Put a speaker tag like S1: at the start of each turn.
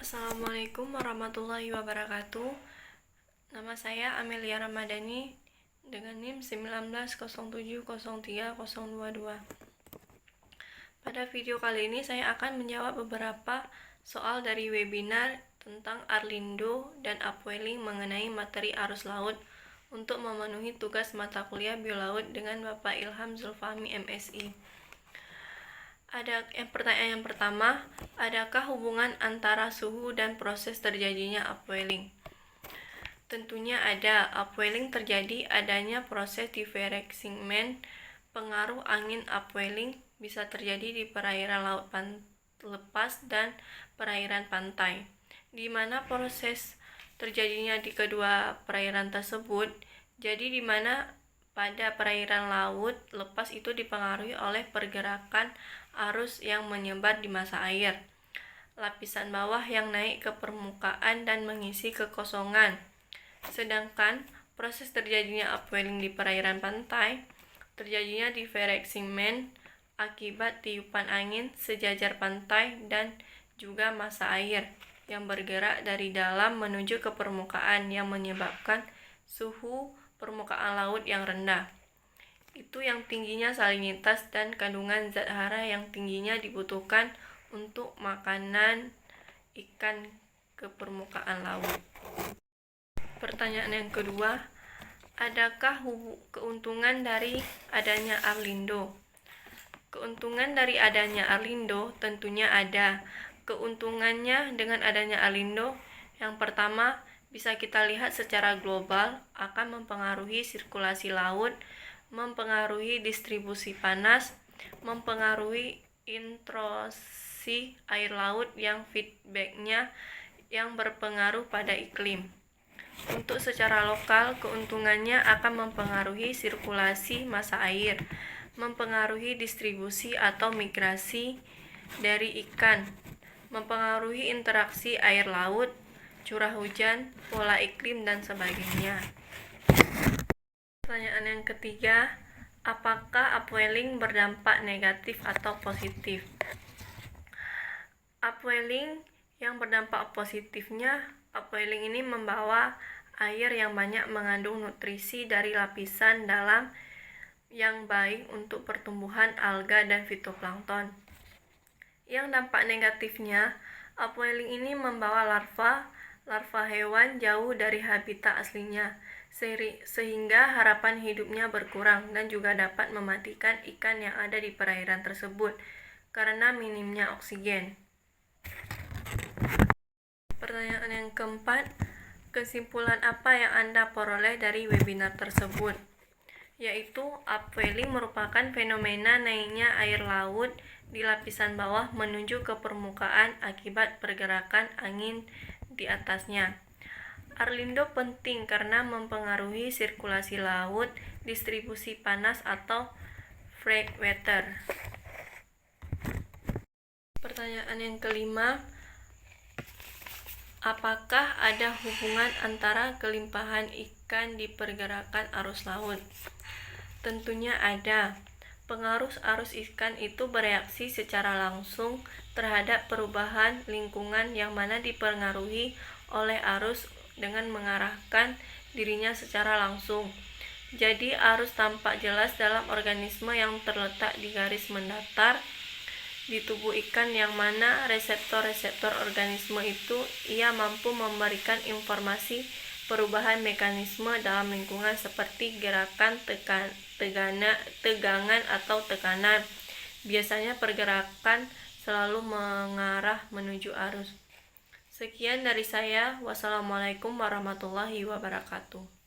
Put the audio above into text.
S1: Assalamualaikum warahmatullahi wabarakatuh. Nama saya Amelia Ramadhani dengan NIM 1907030022. Pada video kali ini saya akan menjawab beberapa soal dari webinar tentang Arlindo dan Upwelling mengenai materi arus laut untuk memenuhi tugas mata kuliah biolaut dengan Bapak Ilham Zulfahmi MSI. Pertanyaan yang pertama, adakah hubungan antara suhu dan proses terjadinya upwelling? Tentunya ada. Upwelling terjadi adanya proses divereksingmen. Pengaruh angin upwelling bisa terjadi di perairan laut lepas dan perairan pantai, di mana proses terjadinya di kedua perairan tersebut. Jadi di mana pada perairan laut lepas itu dipengaruhi oleh pergerakan arus yang menyebar di massa air, lapisan bawah yang naik ke permukaan dan mengisi kekosongan. Sedangkan proses terjadinya upwelling di perairan pantai terjadinya divereksingmen akibat tiupan angin sejajar pantai dan juga massa air yang bergerak dari dalam menuju ke permukaan yang menyebabkan suhu permukaan laut yang rendah. Itu yang tingginya salinitas dan kandungan zat hara yang tingginya dibutuhkan untuk makanan ikan ke permukaan laut. Pertanyaan yang kedua, adakah keuntungan dari adanya Arlindo? Keuntungan dari adanya Arlindo tentunya ada. Keuntungannya dengan adanya Arlindo, yang pertama, bisa kita lihat secara global akan mempengaruhi sirkulasi laut, mempengaruhi distribusi panas, mempengaruhi intrusi air laut yang feedbacknya yang berpengaruh pada iklim. Untuk secara lokal, keuntungannya akan mempengaruhi sirkulasi massa air, mempengaruhi distribusi atau migrasi dari ikan, mempengaruhi interaksi air laut, curah hujan, pola iklim, dan sebagainya. Pertanyaan yang ketiga, apakah upwelling berdampak negatif atau positif? Upwelling yang berdampak positifnya, upwelling ini membawa air yang banyak mengandung nutrisi dari lapisan dalam yang baik untuk pertumbuhan alga dan fitoplankton. Yang dampak negatifnya, upwelling ini membawa larva hewan jauh dari habitat aslinya, sehingga harapan hidupnya berkurang dan juga dapat mematikan ikan yang ada di perairan tersebut karena minimnya oksigen. Pertanyaan yang keempat, kesimpulan apa yang Anda peroleh dari webinar tersebut? Yaitu upwelling merupakan fenomena naiknya air laut di lapisan bawah menuju ke permukaan akibat pergerakan angin di atasnya. Arlindo penting karena mempengaruhi sirkulasi laut, distribusi panas atau freshwater. Pertanyaan yang kelima, apakah ada hubungan antara kelimpahan ikan di pergerakan arus laut? Tentunya ada. Pengaruh arus ikan itu bereaksi secara langsung terhadap perubahan lingkungan yang mana dipengaruhi oleh arus dengan mengarahkan dirinya secara langsung. Jadi arus tampak jelas dalam organisme yang terletak di garis mendatar di tubuh ikan yang mana reseptor-reseptor organisme itu ia mampu memberikan informasi perubahan mekanisme dalam lingkungan seperti gerakan tegangan atau tekanan. Biasanya pergerakan selalu mengarah menuju arus. Sekian dari saya. Wassalamualaikum warahmatullahi wabarakatuh.